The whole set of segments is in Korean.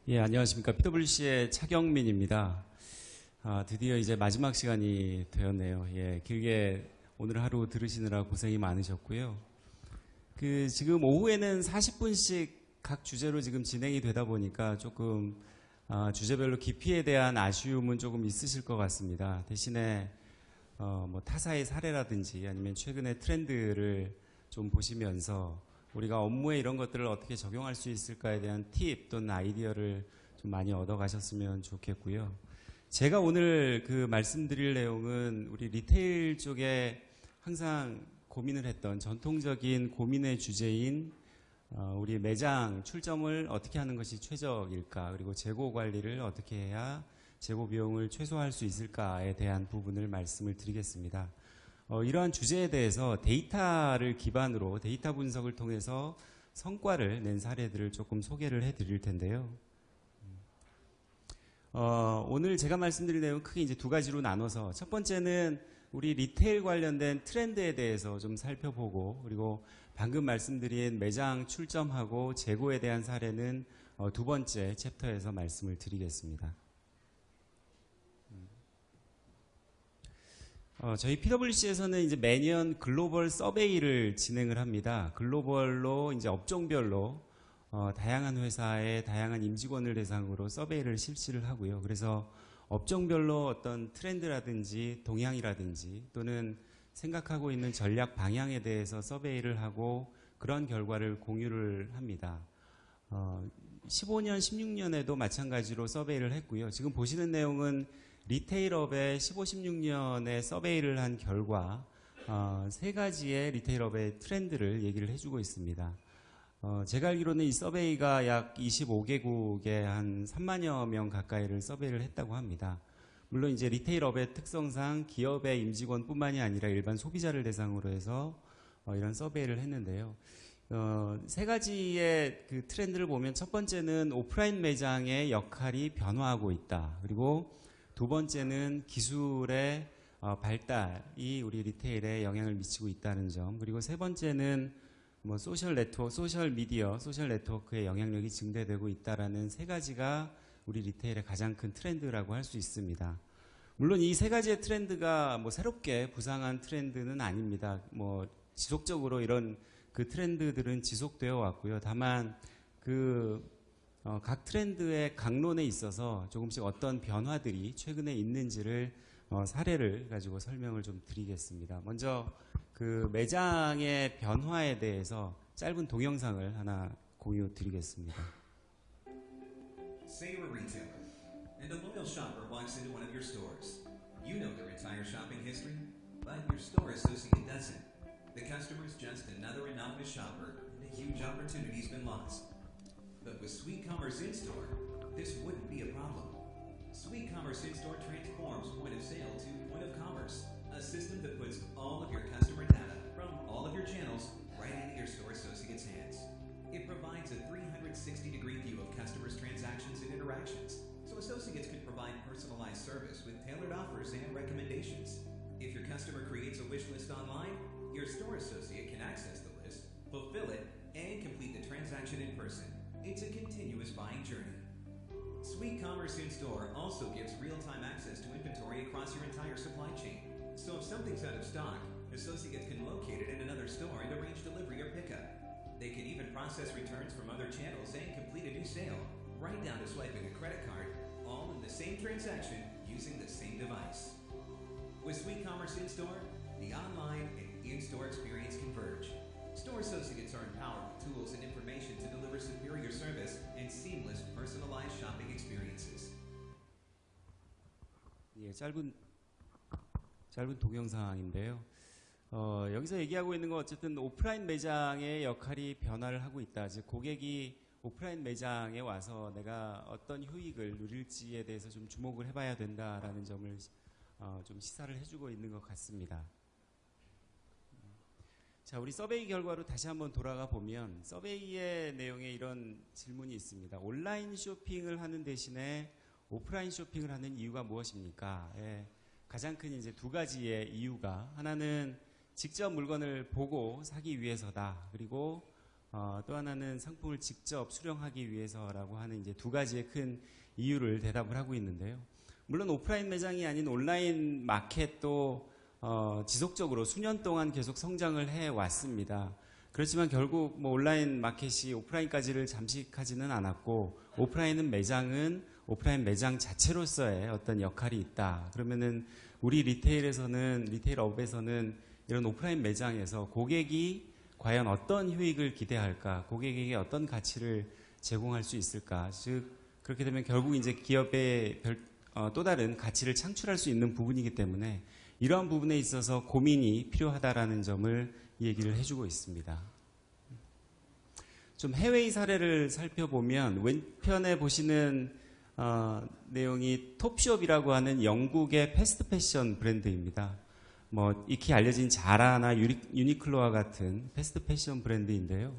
예, 안녕하십니까. PwC의 차경민입니다. 드디어 이제 마지막 시간이 되었네요. 예, 길게 오늘 하루 들으시느라 고생이 많으셨고요. 지금 오후에는 40분씩 각 주제로 지금 진행이 되다 보니까 조금 주제별로 깊이에 대한 아쉬움은 조금 있으실 것 같습니다. 대신에 뭐 타사의 사례라든지 아니면 최근의 트렌드를 좀 보시면서 우리가 업무에 이런 것들을 어떻게 적용할 수 있을까에 대한 팁 또는 아이디어를 좀 많이 얻어가셨으면 좋겠고요. 제가 오늘 말씀드릴 내용은 우리 리테일 쪽에 항상 고민을 했던 전통적인 고민의 주제인 우리 매장 출점을 어떻게 하는 것이 최적일까, 그리고 재고 관리를 어떻게 해야 재고 비용을 최소화할 수 있을까에 대한 부분을 말씀을 드리겠습니다. 이러한 주제에 대해서 데이터를 기반으로 데이터 분석을 통해서 성과를 낸 사례들을 조금 소개를 해드릴 텐데요. 오늘 제가 말씀드릴 내용은 크게 이제 두 가지로 나눠서, 첫 번째는 우리 리테일 관련된 트렌드에 대해서 좀 살펴보고, 그리고 방금 말씀드린 매장 출점하고 재고에 대한 사례는 두 번째 챕터에서 말씀을 드리겠습니다. 저희 PwC에서는 이제 매년 글로벌 서베이를 진행을 합니다. 글로벌로 이제 업종별로 다양한 회사의 다양한 임직원을 대상으로 서베이를 실시를 하고요. 그래서 업종별로 어떤 트렌드라든지 동향이라든지 또는 생각하고 있는 전략 방향에 대해서 서베이를 하고 그런 결과를 공유를 합니다. 15년, 16년에도 마찬가지로 서베이를 했고요. 지금 보시는 내용은 리테일업의 15, 16년에 서베이를 한 결과 세 가지의 리테일업의 트렌드를 얘기를 해주고 있습니다. 제가 알기로는 이 서베이가 약 25개국에 한 3만여 명 가까이를 서베이를 했다고 합니다. 물론 이제 리테일업의 특성상 기업의 임직원뿐만이 아니라 일반 소비자를 대상으로 해서 이런 서베이를 했는데요. 세 가지의 그 트렌드를 보면, 첫 번째는 오프라인 매장의 역할이 변화하고 있다. 그리고 두 번째는 기술의 발달이 우리 리테일에 영향을 미치고 있다는 점, 그리고 세 번째는 뭐 소셜 네트워크, 소셜 미디어, 소셜 네트워크의 영향력이 증대되고 있다라는 세 가지가 우리 리테일의 가장 큰 트렌드라고 할 수 있습니다. 물론 이 세 가지의 트렌드가 뭐 새롭게 부상한 트렌드는 아닙니다. 뭐 지속적으로 이런 그 트렌드들은 지속되어 왔고요. 다만 각 트렌드의 강론에 있어서 조금씩 어떤 변화들이 최근에 있는지를 사례를 가지고 설명을 좀 드리겠습니다. 먼저 매장의 변화에 대해서 짧은 동영상을 하나 공유 드리겠습니다. Say you're a retailer, and a loyal shopper walks into one of your stores. You know their entire shopping history, but your store associate doesn't. The customer's just another anonymous shopper, and a huge opportunity's been lost. But with Sweet Commerce In-Store, this wouldn't be a problem. Sweet Commerce In-Store transforms point of sale to point of commerce, a system that puts all of your customer data from all of your channels right into your store associates' hands. It provides a 360-degree view of customers' transactions and interactions, so associates can provide personalized service with tailored offers and recommendations. If your customer creates a wish list online, your store associate can access the list, fulfill it, and complete the transaction in person. It's a continuous buying journey. Sweet Commerce In-Store also gives real-time access to inventory across your entire supply chain. So if something's out of stock, associates can locate it in another store and arrange delivery or pickup. They can even process returns from other channels and complete a new sale, right down to swiping a credit card, all in the same transaction using the same device. With Sweet Commerce In-Store, the online and in-store experience converge. Store associates are empowered with tools and information to deliver superior service and seamless, personalized shopping experiences. 예, 짧은 동영상인데요. 여기서 얘기하고 있는 건 어쨌든 오프라인 매장의 역할이 변화를 하고 있다. 즉 고객이 오프라인 매장에 와서 내가 어떤 효익을 누릴지에 대해서 좀 주목을 해봐야 된다라는 점을 좀 시사를 해주고 있는 것 같습니다. 자, 우리 서베이 결과로 다시 한번 돌아가 보면 서베이의 내용에 이런 질문이 있습니다. 온라인 쇼핑을 하는 대신에 오프라인 쇼핑을 하는 이유가 무엇입니까? 예, 가장 큰 이제 두 가지의 이유가, 하나는 직접 물건을 보고 사기 위해서다. 그리고 또 하나는 상품을 직접 수령하기 위해서라고 하는 이제 두 가지의 큰 이유를 대답을 하고 있는데요. 물론 오프라인 매장이 아닌 온라인 마켓도 지속적으로 수년 동안 계속 성장을 해 왔습니다. 그렇지만 결국 뭐 온라인 마켓이 오프라인까지를 잠식하지는 않았고 오프라인 매장 자체로서의 어떤 역할이 있다. 그러면은 우리 리테일업에서는 이런 오프라인 매장에서 고객이 과연 어떤 효익을 기대할까, 고객에게 어떤 가치를 제공할 수 있을까. 즉 그렇게 되면 결국 이제 기업의 또 다른 가치를 창출할 수 있는 부분이기 때문에 이러한 부분에 있어서 고민이 필요하다라는 점을 얘기를 해주고 있습니다. 좀 해외의 사례를 살펴보면 왼편에 보시는 내용이 톱숍이라고 하는 영국의 패스트 패션 브랜드입니다. 뭐 익히 알려진 자라나 유니클로와 같은 패스트 패션 브랜드인데요.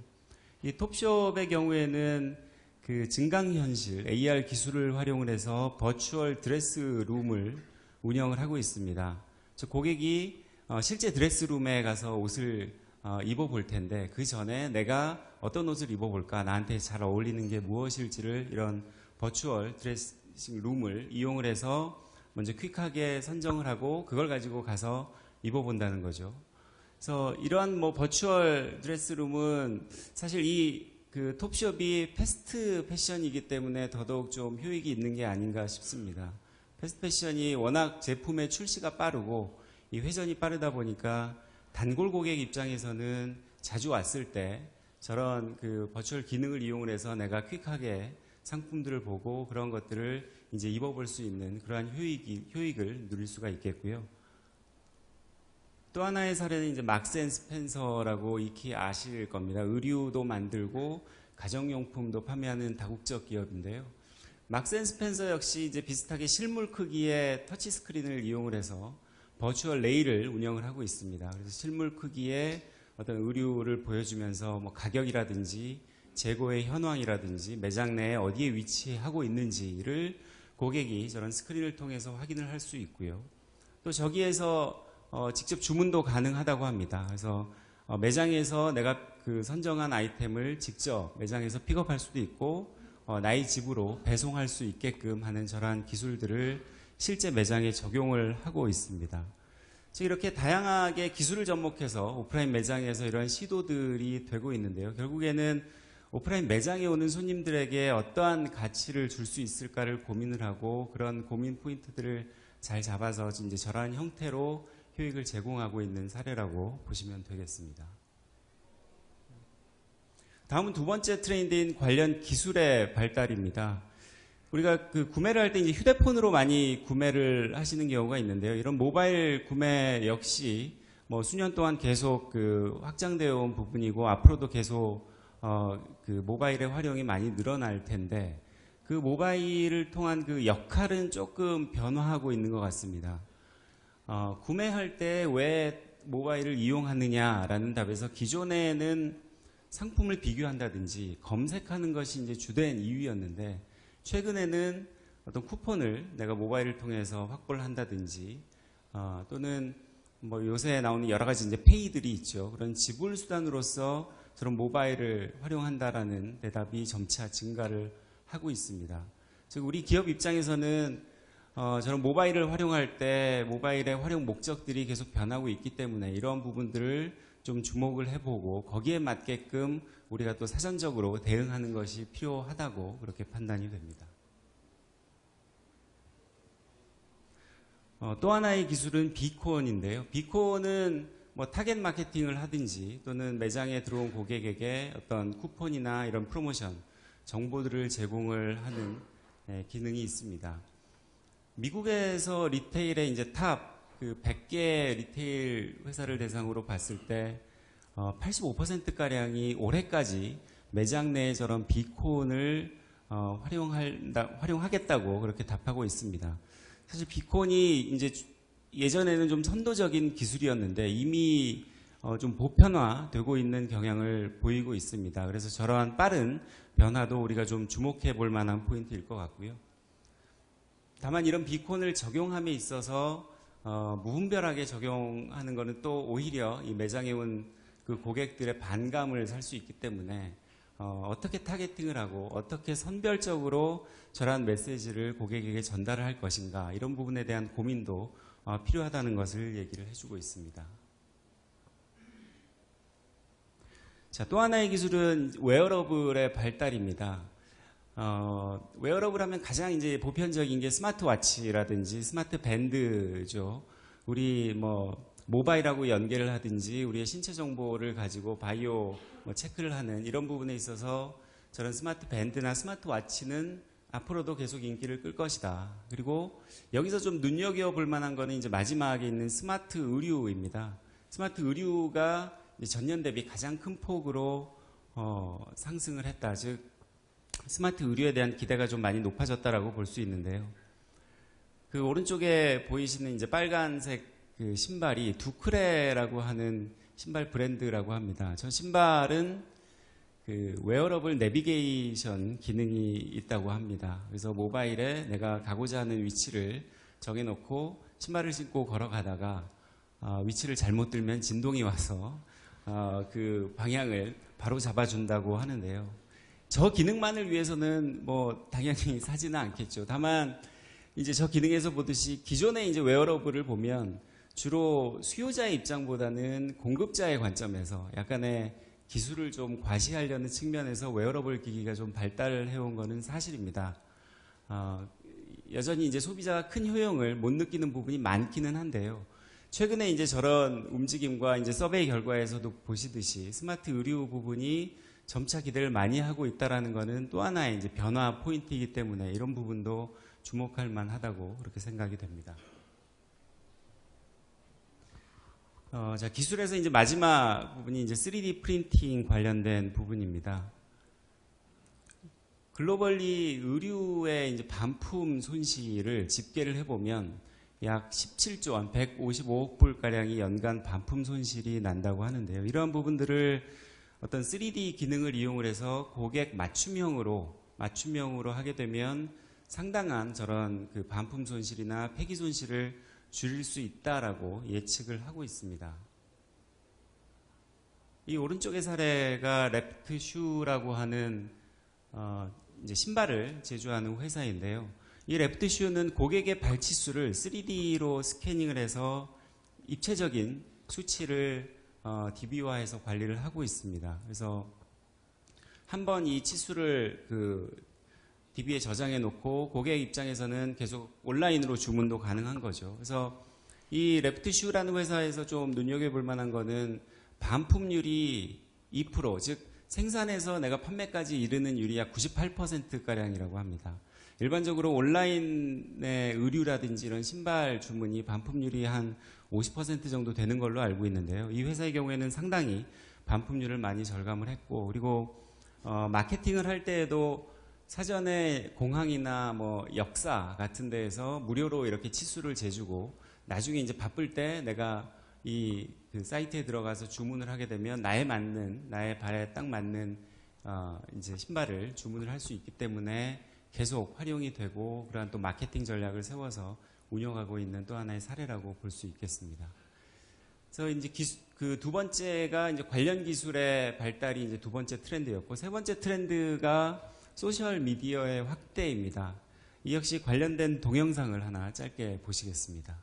이 톱숍의 경우에는 그 증강현실 AR 기술을 활용을 해서 버추얼 드레스룸을 운영을 하고 있습니다. 즉 고객이 실제 드레스룸에 가서 옷을 입어볼 텐데 그 전에 내가 어떤 옷을 입어볼까, 나한테 잘 어울리는 게 무엇일지를 이런 버추얼 드레싱 룸을 이용을 해서 먼저 퀵하게 선정을 하고 그걸 가지고 가서 입어본다는 거죠. 그래서 이러한 뭐 버추얼 드레스룸은 사실 그 톱숍이 패스트 패션이기 때문에 더더욱 좀 효익이 있는 게 아닌가 싶습니다. 패스트 패션이 워낙 제품의 출시가 빠르고 이 회전이 빠르다 보니까 단골 고객 입장에서는 자주 왔을 때 저런 그 버추얼 기능을 이용을 해서 내가 퀵하게 상품들을 보고 그런 것들을 이제 입어볼 수 있는 그러한 효익을 누릴 수가 있겠고요. 또 하나의 사례는 이제 막스 앤 스펜서라고 익히 아실 겁니다. 의류도 만들고 가정용품도 판매하는 다국적 기업인데요. 막스 앤 스펜서 역시 이제 비슷하게 실물 크기의 터치 스크린을 이용을 해서 버추얼 레일을 운영을 하고 있습니다. 그래서 실물 크기의 어떤 의류를 보여주면서 뭐 가격이라든지 재고의 현황이라든지 매장 내에 어디에 위치하고 있는지를 고객이 저런 스크린을 통해서 확인을 할 수 있고요. 또 저기에서 직접 주문도 가능하다고 합니다. 그래서 매장에서 내가 그 선정한 아이템을 직접 매장에서 픽업할 수도 있고 나의 집으로 배송할 수 있게끔 하는 저러한 기술들을 실제 매장에 적용을 하고 있습니다. 즉 이렇게 다양하게 기술을 접목해서 오프라인 매장에서 이런 시도들이 되고 있는데요. 결국에는 오프라인 매장에 오는 손님들에게 어떠한 가치를 줄 수 있을까를 고민을 하고 그런 고민 포인트들을 잘 잡아서 이제 저러한 형태로 효익을 제공하고 있는 사례라고 보시면 되겠습니다. 다음은 두 번째 트렌드인 관련 기술의 발달입니다. 우리가 그 구매를 할 때 이제 휴대폰으로 많이 구매를 하시는 경우가 있는데요. 이런 모바일 구매 역시 뭐 수년 동안 계속 그 확장되어 온 부분이고 앞으로도 계속 그 모바일의 활용이 많이 늘어날 텐데 그 모바일을 통한 그 역할은 조금 변화하고 있는 것 같습니다. 구매할 때 왜 모바일을 이용하느냐라는 답에서 기존에는 상품을 비교한다든지 검색하는 것이 이제 주된 이유였는데 최근에는 어떤 쿠폰을 내가 모바일을 통해서 확보를 한다든지 또는 뭐 요새 나오는 여러 가지 이제 페이들이 있죠. 그런 지불 수단으로서 저런 모바일을 활용한다라는 대답이 점차 증가를 하고 있습니다. 즉 우리 기업 입장에서는 저런 모바일을 활용할 때 모바일의 활용 목적들이 계속 변하고 있기 때문에 이러한 부분들을 좀 주목을 해보고 거기에 맞게끔 우리가 또 사전적으로 대응하는 것이 필요하다고 그렇게 판단이 됩니다. 또 하나의 기술은 비콘인데요. 비콘은 뭐 타겟 마케팅을 하든지 또는 매장에 들어온 고객에게 어떤 쿠폰이나 이런 프로모션 정보들을 제공을 하는 기능이 있습니다. 미국에서 리테일의 이제 탑 그 100개 리테일 회사를 대상으로 봤을 때 85%가량이 올해까지 매장 내에 저런 비콘을 활용하겠다고 그렇게 답하고 있습니다. 사실 비콘이 이제 예전에는 좀 선도적인 기술이었는데 이미 좀 보편화되고 있는 경향을 보이고 있습니다. 그래서 저러한 빠른 변화도 우리가 좀 주목해 볼 만한 포인트일 것 같고요. 다만 이런 비콘을 적용함에 있어서 무분별하게 적용하는 것은 또 오히려 이 매장에 온 그 고객들의 반감을 살 수 있기 때문에 어떻게 타겟팅을 하고 어떻게 선별적으로 저런 메시지를 고객에게 전달을 할 것인가 이런 부분에 대한 고민도 필요하다는 것을 얘기를 해주고 있습니다. 자, 또 하나의 기술은 웨어러블의 발달입니다. 웨어러블 하면 가장 이제 보편적인 게 스마트워치라든지 스마트 밴드죠. 우리 모바일하고 연계를 하든지 우리의 신체 정보를 가지고 바이오 체크를 하는 이런 부분에 있어서 저런 스마트 밴드나 스마트워치는 앞으로도 계속 인기를 끌 것이다. 그리고 여기서 좀 눈여겨볼 만한 거는 이제 마지막에 있는 스마트 의류입니다. 스마트 의류가 전년 대비 가장 큰 폭으로 상승을 했다. 즉 스마트 의류에 대한 기대가 좀 많이 높아졌다라고 볼 수 있는데요. 그 오른쪽에 보이시는 이제 빨간색 그 신발이 두크레라고 하는 신발 브랜드라고 합니다. 저 신발은 그 웨어러블 내비게이션 기능이 있다고 합니다. 그래서 모바일에 내가 가고자 하는 위치를 정해놓고 신발을 신고 걸어가다가 위치를 잘못 들면 진동이 와서 그 방향을 바로 잡아준다고 하는데요. 저 기능만을 위해서는 당연히 사지는 않겠죠. 다만 이제 저 기능에서 보듯이 기존의 이제 웨어러블을 보면 주로 수요자의 입장보다는 공급자의 관점에서 약간의 기술을 좀 과시하려는 측면에서 웨어러블 기기가 좀 발달을 해온 거는 사실입니다. 여전히 이제 소비자가 큰 효용을 못 느끼는 부분이 많기는 한데요. 최근에 이제 저런 움직임과 이제 서베이 결과에서도 보시듯이 스마트 의류 부분이 점차 기대를 많이 하고 있다라는 것은 또 하나의 이제 변화 포인트이기 때문에 이런 부분도 주목할 만하다고 그렇게 생각이 됩니다. 자, 기술에서 이제 마지막 부분이 이제 3D 프린팅 관련된 부분입니다. 글로벌리 의류의 이제 반품 손실을 집계를 해보면 약 17조 원, 155억 불가량이 연간 반품 손실이 난다고 하는데요. 이러한 부분들을 어떤 3D 기능을 이용을 해서 고객 맞춤형으로 하게 되면 상당한 저런 그 반품 손실이나 폐기 손실을 줄일 수 있다라고 예측을 하고 있습니다. 이 오른쪽의 사례가 랩트슈라고 하는 이제 신발을 제조하는 회사인데요. 이 랩트슈는 고객의 발치수를 3D로 스캐닝을 해서 입체적인 수치를 DB화해서 관리를 하고 있습니다. 그래서 한번 이 치수를 그 DB에 저장해 놓고 고객 입장에서는 계속 온라인으로 주문도 가능한 거죠. 그래서 이 랩트슈라는 회사에서 좀 눈여겨볼 만한 거는 반품률이 2%, 즉 생산해서 내가 판매까지 이르는 율이 약 98%가량이라고 합니다. 일반적으로 온라인의 의류라든지 이런 신발 주문이 반품률이 한 50% 정도 되는 걸로 알고 있는데요. 이 회사의 경우에는 상당히 반품률을 많이 절감을 했고, 그리고 마케팅을 할 때에도 사전에 공항이나 역사 같은 데에서 무료로 이렇게 치수를 재주고 나중에 이제 바쁠 때 내가 그 사이트에 들어가서 주문을 하게 되면 나의 발에 딱 맞는 이제 신발을 주문을 할 수 있기 때문에 계속 활용이 되고 그러한 또 마케팅 전략을 세워서 운영하고 있는 또 하나의 사례라고 볼 수 있겠습니다. 그래서 이제 그 두 번째가 이제 관련 기술의 발달이 이제 두 번째 트렌드였고, 세 번째 트렌드가 소셜 미디어의 확대입니다. 이 역시 관련된 동영상을 하나 짧게 보시겠습니다.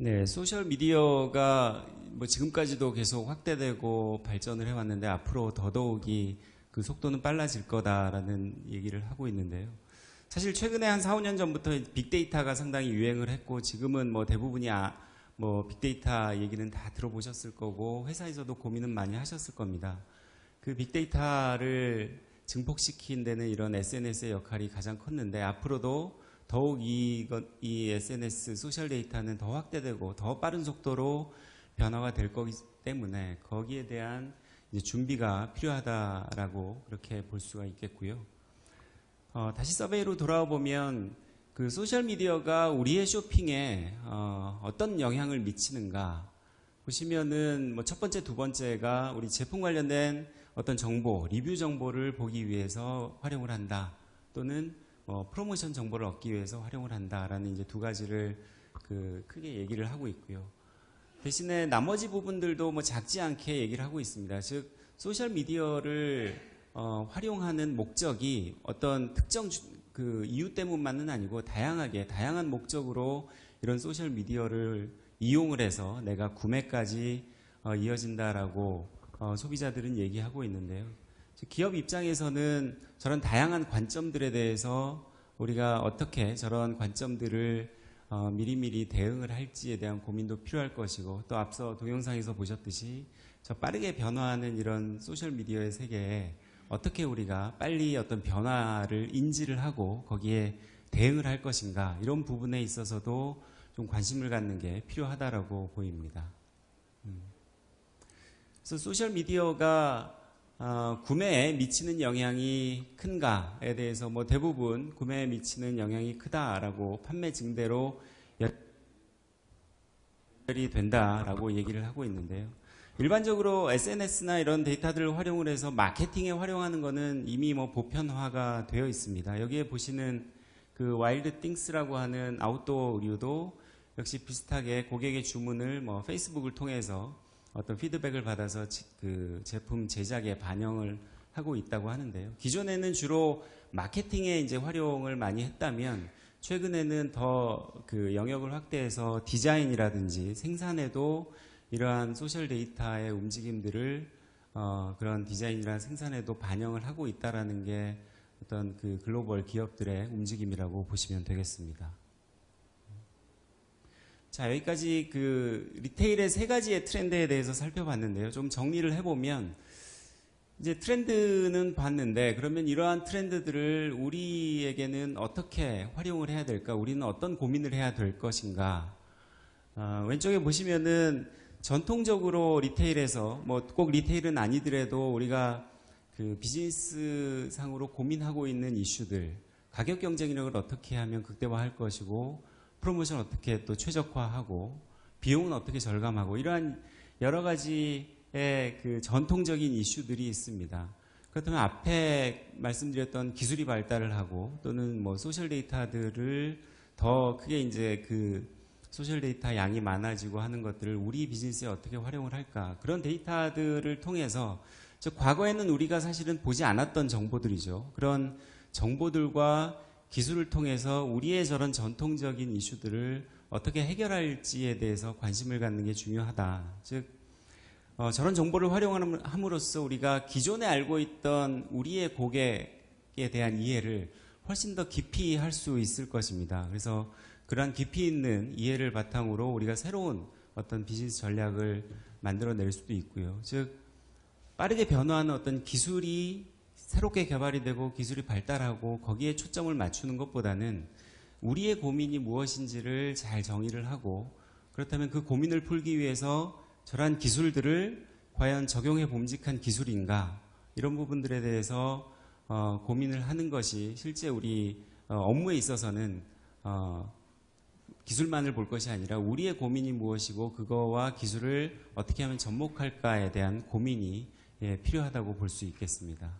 네, 소셜 미디어가 뭐 지금까지도 계속 확대되고 발전을 해왔는데 앞으로 더더욱이 그 속도는 빨라질 거다라는 얘기를 하고 있는데요. 사실 최근에 한 4, 5년 전부터 빅데이터가 상당히 유행을 했고 지금은 뭐 대부분이 뭐 빅데이터 얘기는 다 들어보셨을 거고 회사에서도 고민은 많이 하셨을 겁니다. 그 빅데이터를 증폭시킨 데는 이런 SNS의 역할이 가장 컸는데 앞으로도 더욱 이 SNS 소셜 데이터는 더 확대되고 더 빠른 속도로 변화가 될 거기 때문에 거기에 대한 이제 준비가 필요하다라고 그렇게 볼 수가 있겠고요. 다시 서베이로 돌아와 보면 그 소셜 미디어가 우리의 쇼핑에 어떤 영향을 미치는가 보시면은 뭐 첫 번째, 두 번째가 우리 제품 관련된 어떤 정보, 리뷰 정보를 보기 위해서 활용을 한다. 또는 프로모션 정보를 얻기 위해서 활용을 한다라는 이제 두 가지를 크게 얘기를 하고 있고요. 대신에 나머지 부분들도 뭐 작지 않게 얘기를 하고 있습니다. 즉 소셜 미디어를 활용하는 목적이 어떤 특정 그 이유 때문만은 아니고 다양한 목적으로 이런 소셜 미디어를 이용을 해서 내가 구매까지 이어진다라고 소비자들은 얘기하고 있는데요. 기업 입장에서는 저런 다양한 관점들에 대해서 우리가 어떻게 저런 관점들을 미리미리 대응을 할지에 대한 고민도 필요할 것이고 또 앞서 동영상에서 보셨듯이 저 빠르게 변화하는 이런 소셜미디어의 세계에 어떻게 우리가 빨리 어떤 변화를 인지를 하고 거기에 대응을 할 것인가 이런 부분에 있어서도 좀 관심을 갖는 게 필요하다라고 보입니다. 그래서 소셜미디어가 구매에 미치는 영향이 큰가에 대해서 뭐 대부분 구매에 미치는 영향이 크다라고 판매 증대로 연결이 된다라고 얘기를 하고 있는데요. 일반적으로 SNS나 이런 데이터들을 활용을 해서 마케팅에 활용하는 거는 이미 뭐 보편화가 되어 있습니다. 여기에 보시는 그 와일드 띵스라고 하는 아웃도어 의류도 역시 비슷하게 고객의 주문을 뭐 페이스북을 통해서 어떤 피드백을 받아서 그 제품 제작에 반영을 하고 있다고 하는데요. 기존에는 주로 마케팅에 이제 활용을 많이 했다면 최근에는 더 그 영역을 확대해서 디자인이라든지 생산에도 이러한 소셜 데이터의 움직임들을 그런 디자인이나 생산에도 반영을 하고 있다라는 게 어떤 그 글로벌 기업들의 움직임이라고 보시면 되겠습니다. 자, 여기까지 그 리테일의 세 가지의 트렌드에 대해서 살펴봤는데요. 좀 정리를 해보면 이제 트렌드는 봤는데 그러면 이러한 트렌드들을 우리에게는 어떻게 활용을 해야 될까? 우리는 어떤 고민을 해야 될 것인가? 왼쪽에 보시면은 전통적으로 리테일에서 뭐 꼭 리테일은 아니더라도 우리가 그 비즈니스 상으로 고민하고 있는 이슈들, 가격 경쟁력을 어떻게 하면 극대화할 것이고 프로모션 어떻게 또 최적화하고 비용은 어떻게 절감하고 이러한 여러 가지의 그 전통적인 이슈들이 있습니다. 그렇다면 앞에 말씀드렸던 기술이 발달을 하고 또는 뭐 소셜 데이터들을 더 크게 이제 그 소셜 데이터 양이 많아지고 하는 것들을 우리 비즈니스에 어떻게 활용을 할까? 그런 데이터들을 통해서 과거에는 우리가 사실은 보지 않았던 정보들이죠. 그런 정보들과 기술을 통해서 우리의 저런 전통적인 이슈들을 어떻게 해결할지에 대해서 관심을 갖는 게 중요하다. 즉 저런 정보를 활용함으로써 우리가 기존에 알고 있던 우리의 고객에 대한 이해를 훨씬 더 깊이 할 수 있을 것입니다. 그래서 그러한 깊이 있는 이해를 바탕으로 우리가 새로운 어떤 비즈니스 전략을 만들어낼 수도 있고요. 즉 빠르게 변화하는 어떤 기술이 새롭게 개발이 되고 기술이 발달하고 거기에 초점을 맞추는 것보다는 우리의 고민이 무엇인지를 잘 정의를 하고 그렇다면 그 고민을 풀기 위해서 저러한 기술들을 과연 적용해 봄직한 기술인가 이런 부분들에 대해서 고민을 하는 것이 실제 우리 업무에 있어서는 기술만을 볼 것이 아니라 우리의 고민이 무엇이고 그거와 기술을 어떻게 하면 접목할까에 대한 고민이 필요하다고 볼 수 있겠습니다.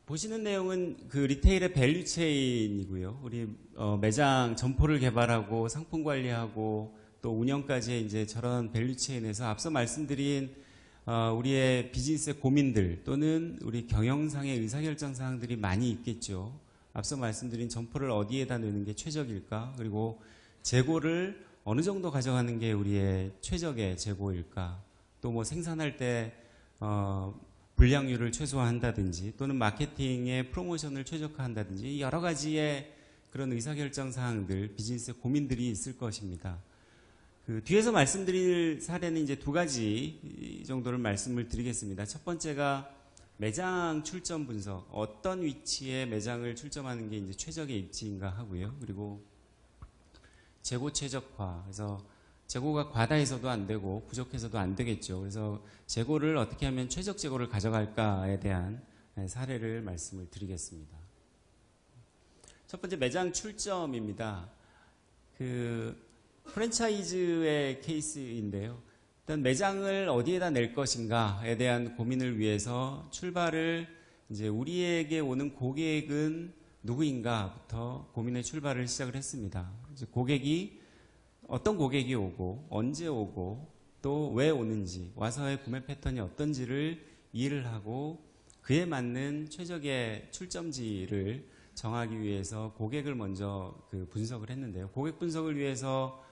보시는 내용은 그 리테일의 밸류 체인이고요. 우리 매장 점포를 개발하고 상품 관리하고 또 운영까지의 이제 저런 밸류 체인에서 앞서 말씀드린 우리의 비즈니스의 고민들 또는 우리 경영상의 의사결정 사항들이 많이 있겠죠. 앞서 말씀드린 점포를 어디에다 넣는 게 최적일까? 그리고 재고를 어느 정도 가져가는 게 우리의 최적의 재고일까? 또 뭐 생산할 때 불량률을 최소화한다든지 또는 마케팅의 프로모션을 최적화한다든지 여러 가지의 그런 의사결정 사항들, 비즈니스 고민들이 있을 것입니다. 그 뒤에서 말씀드릴 사례는 이제 두 가지 정도를 말씀을 드리겠습니다. 첫 번째가 매장 출점 분석, 어떤 위치에 매장을 출점하는 게 이제 최적의 입지인가 하고요. 그리고 재고 최적화, 그래서 재고가 과다해서도 안 되고 부족해서도 안 되겠죠. 그래서 재고를 어떻게 하면 최적 재고를 가져갈까에 대한 사례를 말씀을 드리겠습니다. 첫 번째 매장 출점입니다. 그 프랜차이즈의 케이스인데요. 일단 매장을 어디에다 낼 것인가에 대한 고민을 위해서 출발을 이제 우리에게 오는 고객은 누구인가부터 고민의 출발을 시작을 했습니다. 이제 어떤 고객이 오고 언제 오고 또 왜 오는지 와서의 구매 패턴이 어떤지를 이해를 하고 그에 맞는 최적의 출점지를 정하기 위해서 고객을 먼저 분석을 했는데요. 고객 분석을 위해서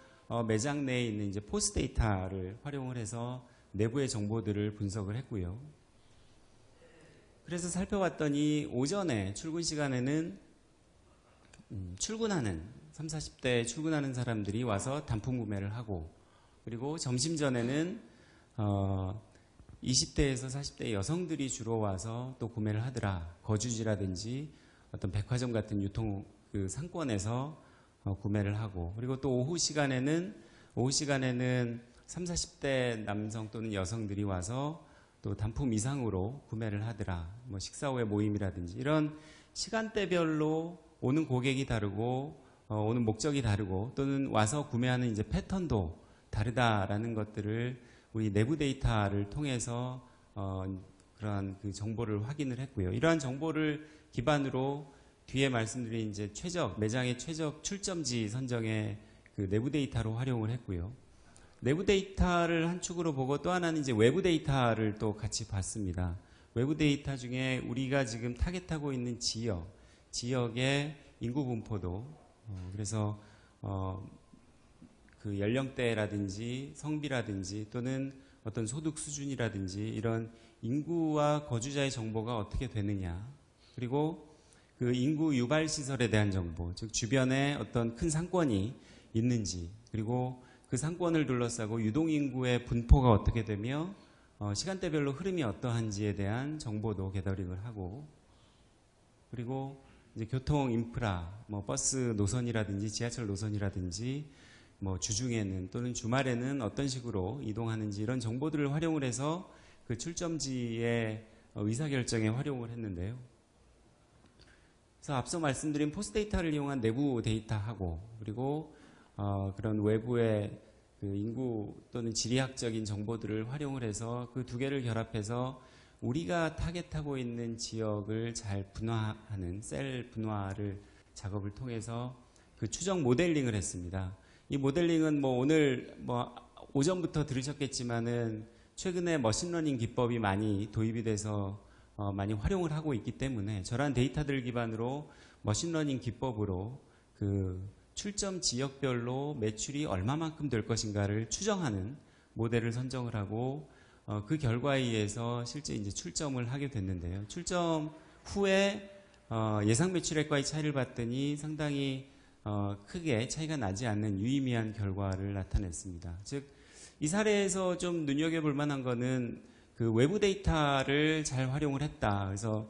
매장 내에 있는 이제 포스 데이터를 활용을 해서 내부의 정보들을 분석을 했고요. 그래서 살펴봤더니 오전에 출근 시간에는 출근하는 30, 40대 출근하는 사람들이 와서 단품 구매를 하고 그리고 점심 전에는 20대에서 40대 여성들이 주로 와서 또 구매를 하더라. 거주지라든지 어떤 백화점 같은 유통 그 상권에서 구매를 하고 그리고 또 오후 시간에는 30, 40대 남성 또는 여성들이 와서 또 단품 이상으로 구매를 하더라. 뭐 식사 후에 모임이라든지 이런 시간대별로 오는 고객이 다르고 오는 목적이 다르고 또는 와서 구매하는 이제 패턴도 다르다라는 것들을 우리 내부 데이터를 통해서 그러한 그 정보를 확인을 했고요. 이러한 정보를 기반으로 뒤에 말씀드린 이제 매장의 최적 출점지 선정의 그 내부 데이터로 활용을 했고요. 내부 데이터를 한 축으로 보고 또 하나는 이제 외부 데이터를 또 같이 봤습니다. 외부 데이터 중에 우리가 지금 타겟하고 있는 지역의 인구 분포도 그래서 그 연령대라든지 성비라든지 또는 어떤 소득 수준이라든지 이런 인구와 거주자의 정보가 어떻게 되느냐 그리고 그 인구 유발 시설에 대한 정보 즉 주변에 어떤 큰 상권이 있는지 그리고 그 상권을 둘러싸고 유동인구의 분포가 어떻게 되며 시간대별로 흐름이 어떠한지에 대한 정보도 게더링을 하고 그리고 이제 교통 인프라, 뭐 버스 노선이라든지 지하철 노선이라든지 뭐 주중에는 또는 주말에는 어떤 식으로 이동하는지 이런 정보들을 활용을 해서 그 출점지의 의사결정에 활용을 했는데요. 그래서 앞서 말씀드린 포스 데이터를 이용한 내부 데이터하고 그리고 그런 외부의 그 인구 또는 지리학적인 정보들을 활용을 해서 그 두 개를 결합해서 우리가 타겟하고 있는 지역을 잘 분화하는 셀 분화를 작업을 통해서 그 추정 모델링을 했습니다. 이 모델링은 뭐 오늘 뭐 오전부터 들으셨겠지만은 최근에 머신러닝 기법이 많이 도입이 돼서 많이 활용을 하고 있기 때문에 저러한 데이터들 기반으로 머신러닝 기법으로 그 출점 지역별로 매출이 얼마만큼 될 것인가를 추정하는 모델을 선정을 하고 그 결과에 의해서 실제 이제 출점을 하게 됐는데요. 출점 후에 예상 매출액과의 차이를 봤더니 상당히 크게 차이가 나지 않는 유의미한 결과를 나타냈습니다. 즉, 이 사례에서 좀 눈여겨볼 만한 거는 그 외부 데이터를 잘 활용을 했다. 그래서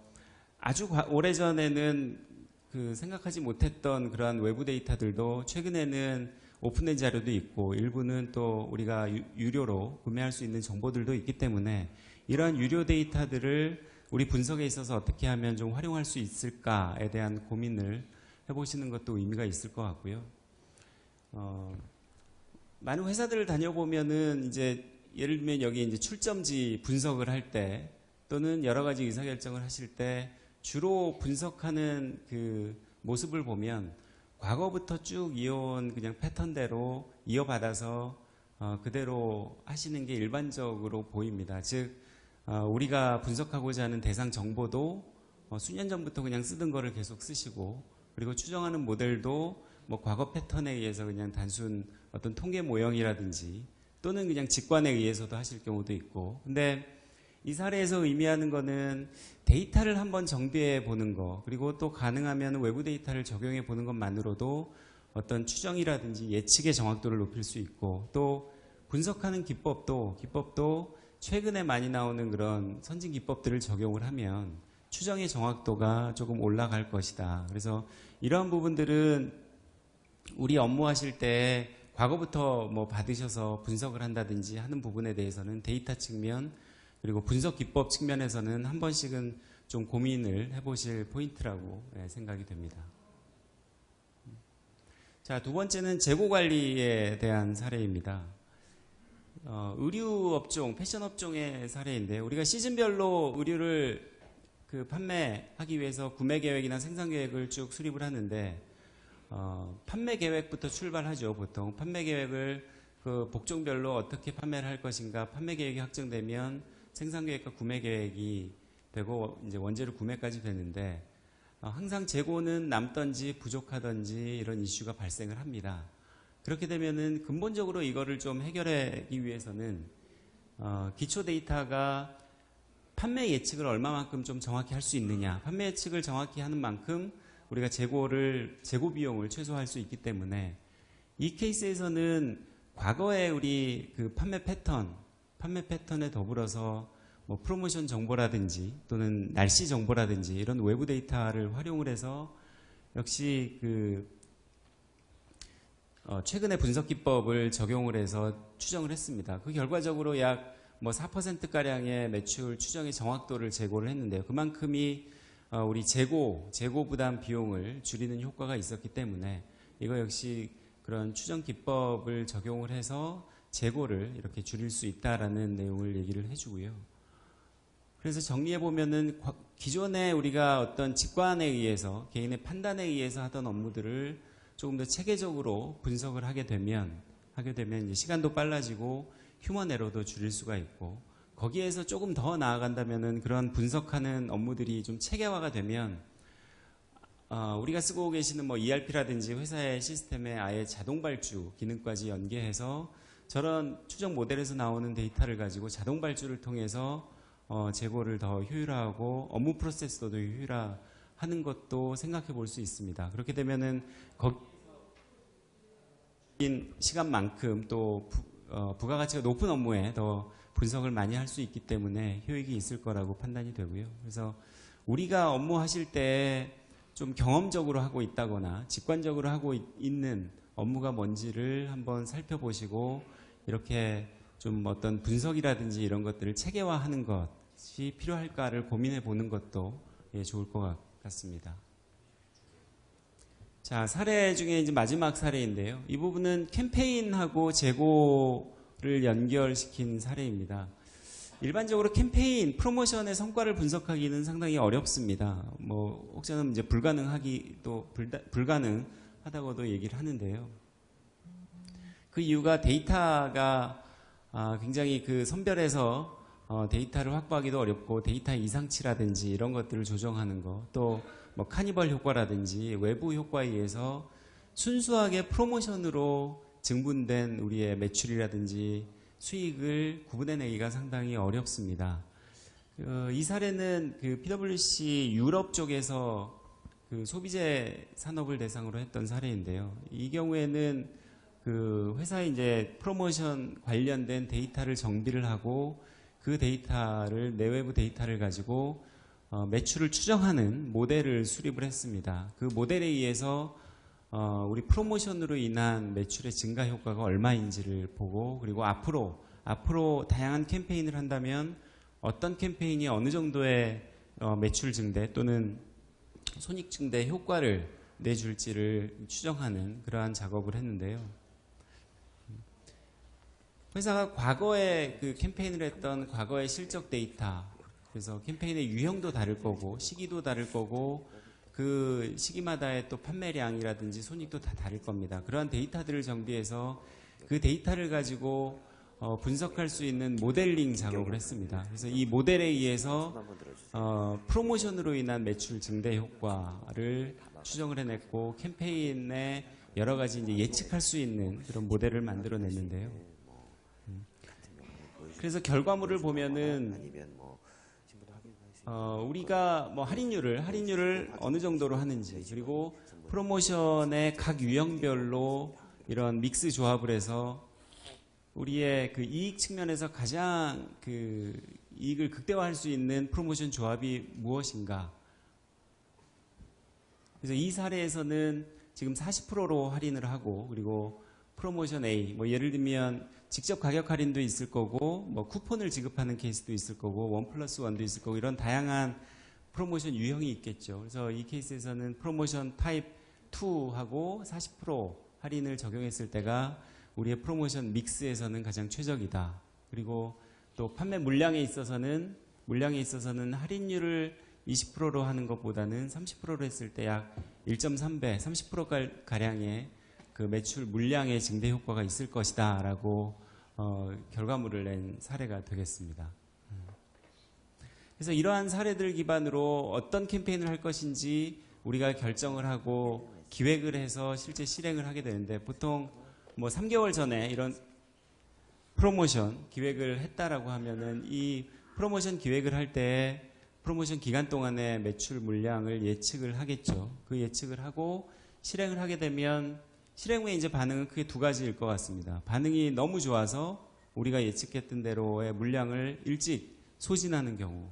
아주 오래전에는 그 생각하지 못했던 그러한 외부 데이터들도 최근에는 오픈된 자료도 있고 일부는 또 우리가 유료로 구매할 수 있는 정보들도 있기 때문에 이러한 유료 데이터들을 우리 분석에 있어서 어떻게 하면 좀 활용할 수 있을까에 대한 고민을 해보시는 것도 의미가 있을 것 같고요. 많은 회사들을 다녀보면은 이제 예를 들면 여기 이제 출점지 분석을 할 때 또는 여러 가지 의사결정을 하실 때 주로 분석하는 그 모습을 보면 과거부터 쭉 이어온 그냥 패턴대로 이어받아서 그대로 하시는 게 일반적으로 보입니다. 즉 우리가 분석하고자 하는 대상 정보도 수년 전부터 그냥 쓰던 거를 계속 쓰시고, 그리고 추정하는 모델도 뭐 과거 패턴에 의해서 그냥 단순 어떤 통계 모형이라든지 또는 그냥 직관에 의해서도 하실 경우도 있고. 근데 이 사례에서 의미하는 거는 데이터를 한번 정비해 보는 거, 그리고 또 가능하면 외부 데이터를 적용해 보는 것만으로도 어떤 추정이라든지 예측의 정확도를 높일 수 있고, 또 분석하는 기법도 최근에 많이 나오는 그런 선진 기법들을 적용을 하면 추정의 정확도가 조금 올라갈 것이다. 그래서 이러한 부분들은 우리 업무하실 때 과거부터 뭐 받으셔서 분석을 한다든지 하는 부분에 대해서는 데이터 측면 그리고 분석 기법 측면에서는 한 번씩은 좀 고민을 해보실 포인트라고 생각이 됩니다. 자, 두 번째는 재고 관리에 대한 사례입니다. 의류 업종, 패션 업종의 사례인데, 우리가 시즌별로 의류를 판매하기 위해서 구매 계획이나 생산 계획을 쭉 수립을 하는데, 판매 계획부터 출발하죠. 보통 판매 계획을 복종별로 어떻게 판매를 할 것인가, 판매 계획이 확정되면 생산 계획과 구매 계획이 되고 이제 원재료 구매까지 되는데, 항상 재고는 남던지 부족하던지 이런 이슈가 발생을 합니다. 그렇게 되면은 근본적으로 이거를 좀 해결하기 위해서는 기초 데이터가 판매 예측을 얼마만큼 좀 정확히 할 수 있느냐, 판매 예측을 정확히 하는 만큼 우리가 재고 비용을 최소화할 수 있기 때문에, 이 케이스에서는 과거에 우리 판매 패턴에 더불어서 뭐 프로모션 정보라든지 또는 날씨 정보라든지 이런 외부 데이터를 활용을 해서 역시 최근의 분석 기법을 적용을 해서 추정을 했습니다. 그 결과적으로 약 뭐 4%가량의 매출 추정의 정확도를 제고를 했는데요. 그만큼이 우리 재고 부담 비용을 줄이는 효과가 있었기 때문에 이거 역시 그런 추정 기법을 적용을 해서 재고를 이렇게 줄일 수 있다라는 내용을 얘기를 해주고요. 그래서 정리해 보면은 기존에 우리가 어떤 직관에 의해서 개인의 판단에 의해서 하던 업무들을 조금 더 체계적으로 분석을 하게 되면 이제 시간도 빨라지고 휴먼 에러도 줄일 수가 있고, 거기에서 조금 더 나아간다면은 그런 분석하는 업무들이 좀 체계화가 되면 우리가 쓰고 계시는 뭐 ERP라든지 회사의 시스템에 아예 자동 발주 기능까지 연계해서 저런 추정 모델에서 나오는 데이터를 가지고 자동 발주를 통해서 재고를 더 효율화하고 업무 프로세스도 더 효율화하는 것도 생각해 볼 수 있습니다. 그렇게 되면은 시간만큼 또 부가가치가 높은 업무에 더 분석을 많이 할 수 있기 때문에 효익이 있을 거라고 판단이 되고요. 그래서 우리가 업무하실 때 좀 경험적으로 하고 있다거나 직관적으로 하고 있는 업무가 뭔지를 한번 살펴보시고, 이렇게 좀 어떤 분석이라든지 이런 것들을 체계화하는 것이 필요할까를 고민해 보는 것도 좋을 것 같습니다. 자, 사례 중에 이제 마지막 사례인데요. 이 부분은 캠페인하고 재고를 연결시킨 사례입니다. 일반적으로 캠페인, 프로모션의 성과를 분석하기는 상당히 어렵습니다. 뭐 혹자는 이제 불가능하다고도 얘기를 하는데요. 그 이유가 데이터가 굉장히 선별해서 데이터를 확보하기도 어렵고, 데이터 이상치라든지 이런 것들을 조정하는 거, 또 뭐 카니발 효과라든지 외부 효과에 의해서 순수하게 프로모션으로 증분된 우리의 매출이라든지 수익을 구분해내기가 상당히 어렵습니다. 이 사례는 PwC 유럽 쪽에서 소비재 산업을 대상으로 했던 사례인데요. 이 경우에는 회사의 이제 프로모션 관련된 데이터를 정비를 하고, 그 데이터를 내외부 데이터를 가지고 매출을 추정하는 모델을 수립을 했습니다. 그 모델에 의해서 우리 프로모션으로 인한 매출의 증가 효과가 얼마인지를 보고, 그리고 앞으로 다양한 캠페인을 한다면 어떤 캠페인이 어느 정도의 매출 증대 또는 손익 증대 효과를 내줄지를 추정하는 그러한 작업을 했는데요. 회사가 과거에 캠페인을 했던 과거의 실적 데이터, 그래서 캠페인의 유형도 다를 거고 시기도 다를 거고 그 시기마다의 또 판매량이라든지 손익도 다 다를 겁니다. 그러한 데이터들을 정비해서 그 데이터를 가지고 분석할 수 있는 모델링 작업을 했습니다. 그래서 이 모델에 의해서 프로모션으로 인한 매출 증대 효과를 추정을 해냈고 캠페인에 여러 가지 이제 예측할 수 있는 그런 모델을 만들어냈는데요. 그래서 결과물을 보면은 우리가 뭐 할인율을 어느 정도로 하는지, 그리고 프로모션의 각 유형별로 이런 믹스 조합을 해서 우리의 그 이익 측면에서 가장 그 이익을 극대화할 수 있는 프로모션 조합이 무엇인가. 그래서 이 사례에서는 지금 40%로 할인을 하고, 그리고 프로모션 A, 뭐 예를 들면 직접 가격 할인도 있을 거고, 뭐 쿠폰을 지급하는 케이스도 있을 거고, 1+1도 있을 거고, 이런 다양한 프로모션 유형이 있겠죠. 그래서 이 케이스에서는 프로모션 타입 2하고 40% 할인을 적용했을 때가 우리의 프로모션 믹스에서는 가장 최적이다. 그리고 또 판매 물량에 있어서는 할인율을 20%로 하는 것보다는 30%로 했을 때 약 1.3배, 30%가량의 그 매출 물량의 증대 효과가 있을 것이다 라고 결과물을 낸 사례가 되겠습니다. 그래서 이러한 사례들 기반으로 어떤 캠페인을 할 것인지 우리가 결정을 하고 기획을 해서 실제 실행을 하게 되는데, 보통 뭐 3개월 전에 이런 프로모션 기획을 했다라고 하면은 이 프로모션 기획을 할 때 프로모션 기간 동안의 매출 물량을 예측을 하겠죠. 그 예측을 하고 실행을 하게 되면 실행 후에 이제 반응은 크게 두 가지일 것 같습니다. 반응이 너무 좋아서 우리가 예측했던 대로의 물량을 일찍 소진하는 경우,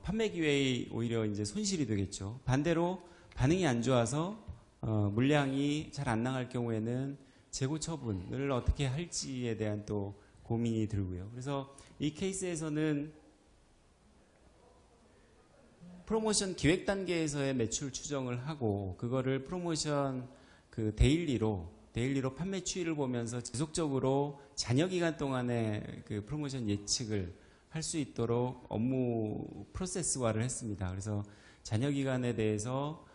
판매 기회에 오히려 이제 손실이 되겠죠. 반대로 반응이 안 좋아서 물량이 잘 안 나갈 경우에는 재고 처분을 어떻게 할지에 대한 또 고민이 들고요. 그래서 이 케이스에서는 프로모션 기획 단계에서의 매출 추정을 하고, 그거를 프로모션 그 데일리로 판매 추이를 보면서 지속적으로 잔여 기간 동안의 그 프로모션 예측을 할 수 있도록 업무 프로세스화를 했습니다. 그래서 잔여 기간에 대해서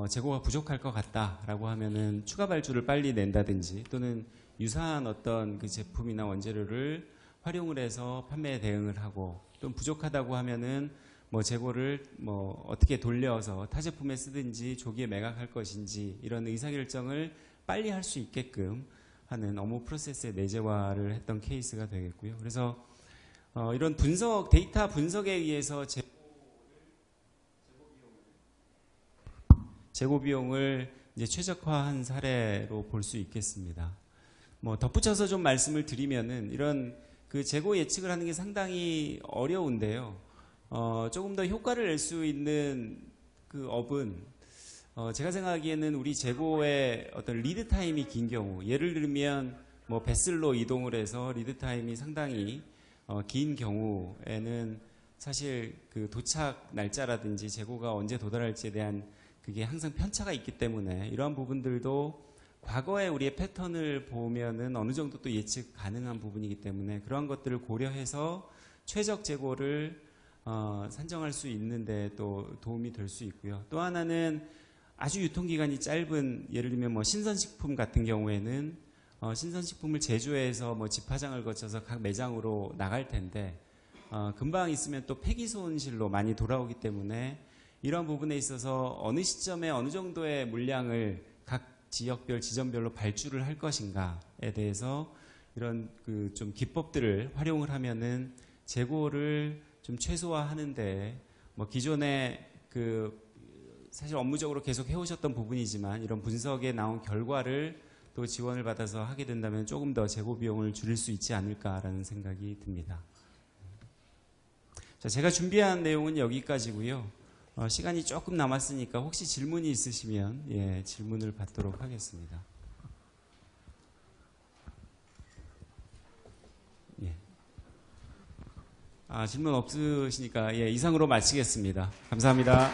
재고가 부족할 것 같다라고 하면은 추가 발주를 빨리 낸다든지, 또는 유사한 어떤 그 제품이나 원재료를 활용을 해서 판매에 대응을 하고, 또 부족하다고 하면은 뭐 재고를 뭐 어떻게 돌려서 타 제품에 쓰든지 조기에 매각할 것인지, 이런 의사결정을 빨리 할 수 있게끔 하는 업무 프로세스의 내재화를 했던 케이스가 되겠고요. 그래서 이런 데이터 분석에 의해서 재고 비용을 이제 최적화한 사례로 볼 수 있겠습니다. 뭐 덧붙여서 좀 말씀을 드리면은, 이런 그 재고 예측을 하는 게 상당히 어려운데요. 조금 더 효과를 낼 수 있는 그 업은, 제가 생각하기에는 우리 재고의 어떤 리드 타임이 긴 경우, 예를 들면 뭐 배슬로 이동을 해서 리드 타임이 상당히 긴 경우에는 사실 그 도착 날짜라든지 재고가 언제 도달할지에 대한 그게 항상 편차가 있기 때문에, 이러한 부분들도 과거의 우리의 패턴을 보면은 어느 정도 또 예측 가능한 부분이기 때문에, 그러한 것들을 고려해서 최적 재고를 산정할 수 있는데 또 도움이 될 수 있고요. 또 하나는 아주 유통기간이 짧은, 예를 들면 뭐 신선식품 같은 경우에는 신선식품을 제조해서 뭐 집화장을 거쳐서 각 매장으로 나갈 텐데, 금방 있으면 또 폐기 손실로 많이 돌아오기 때문에, 이런 부분에 있어서 어느 시점에 어느 정도의 물량을 각 지역별, 지점별로 발주를 할 것인가에 대해서 이런 그 좀 기법들을 활용을 하면은 재고를 좀 최소화하는데, 뭐 기존에 그 사실 업무적으로 계속 해오셨던 부분이지만, 이런 분석에 나온 결과를 또 지원을 받아서 하게 된다면 조금 더 재고 비용을 줄일 수 있지 않을까라는 생각이 듭니다. 자, 제가 준비한 내용은 여기까지고요. 시간이 조금 남았으니까 혹시 질문이 있으시면 질문을 받도록 하겠습니다. 질문 없으시니까 이상으로 마치겠습니다. 감사합니다.